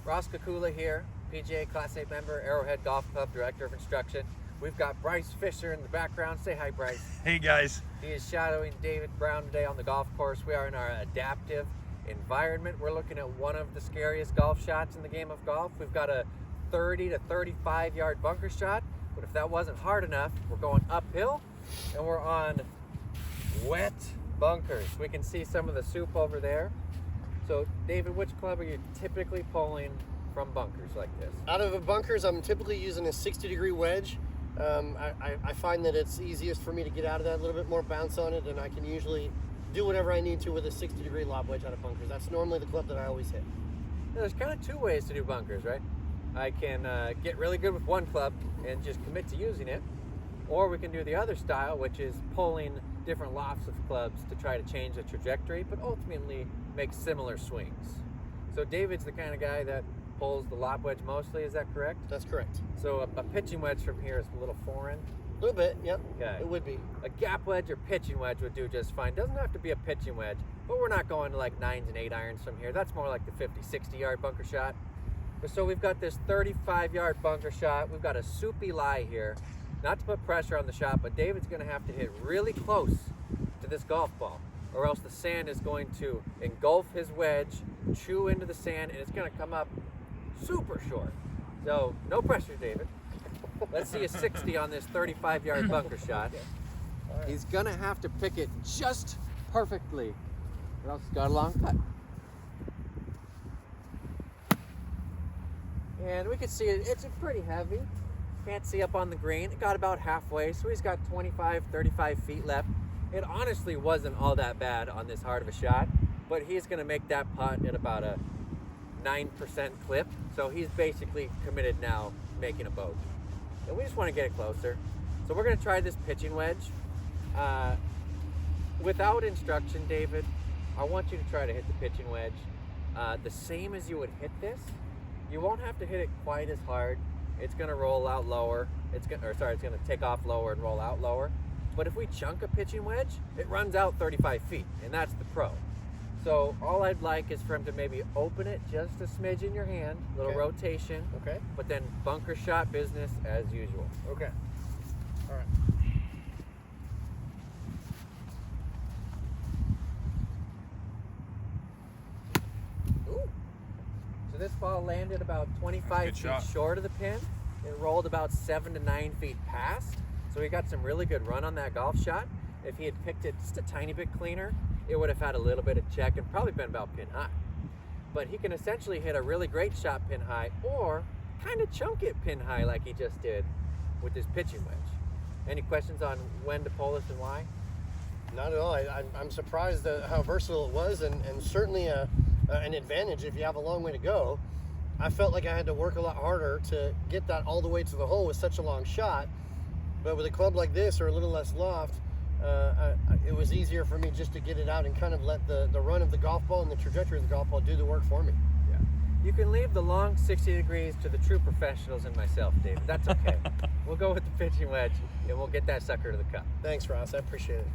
Ross Kakula here, PGA Class 8 member, Arrowhead Golf Club Director of Instruction. We've got Bryce Fisher in the background. Say hi, Bryce. Hey, guys. He is shadowing David Brown today on the golf course. We are in our adaptive environment. We're looking at one of the scariest golf shots in the game of golf. We've got a 30 to 35 yard bunker shot, but if that wasn't hard enough, we're going uphill and we're on wet bunkers. We can see some of the soup over there. So, David, which club are you typically pulling from bunkers like this? Out of the bunkers, I'm typically using a 60-degree wedge. I find that it's easiest for me to get out of that, a little bit more bounce on it, and I can usually do whatever I need to with a 60-degree lob wedge out of bunkers. That's normally the club that I always hit. Now, there's kind of two ways to do bunkers, right? I can get really good with one club and just commit to using it, or we can do the other style, which is pulling different lofts of clubs to try to change the trajectory, but ultimately make similar swings. So David's the kind of guy that pulls the lob wedge mostly, is that correct? That's correct. So a pitching wedge from here is a little foreign. A little bit, yep. Okay. It would be. A gap wedge or pitching wedge would do just fine. Doesn't have to be a pitching wedge, but we're not going to like 9s and 8 irons from here. That's more like the 50, 60 yard bunker shot. So we've got this 35 yard bunker shot. We've got a soupy lie here. Not to put pressure on the shot, but David's going to have to hit really close to this golf ball, or else the sand is going to engulf his wedge, chew into the sand, and it's going to come up super short. So no pressure, David. Let's see a 60 on this 35 yard bunker shot. Right. He's going to have to pick it just perfectly, or else it's got a long cut. And we can see it's pretty heavy. Can't see up on the green. It got about halfway, so he's got 25, 35 feet left. It honestly wasn't all that bad on this hard of a shot, but he's going to make that putt at about a 9% clip, so he's basically committed now making a bogey. And we just want to get it closer. So we're going to try this pitching wedge. Without instruction, David, I want you to try to hit the pitching wedge the same as you would hit this. You won't have to hit it quite as hard. It's going to roll out lower. It's going to take off lower and roll out lower. But if we chunk a pitching wedge, it runs out 35 feet, and that's the pro. So all I'd like is for him to maybe open it just a smidge in your hand, little Okay. rotation, Okay. but then bunker shot business as usual. Okay. All right. Ooh. So this ball landed about 25 Good feet shot. short of the pin. It rolled about 7 to 9 feet past. So he got some really good run on that golf shot. If he had picked it just a tiny bit cleaner, it would have had a little bit of check and probably been about pin high. But he can essentially hit a really great shot pin high, or kind of chunk it pin high like he just did with his pitching wedge. Any questions on when to pull this and why? Not at all. I'm surprised at how versatile it was, and certainly an advantage if you have a long way to go. I felt like I had to work a lot harder to get that all the way to the hole with such a long shot. But with a club like this, or a little less loft, it was easier for me just to get it out and kind of let the run of the golf ball and the trajectory of the golf ball do the work for me. Yeah. You can leave the long 60 degrees to the true professionals and myself, David. That's okay. We'll go with the pitching wedge, and we'll get that sucker to the cup. Thanks, Ross. I appreciate it.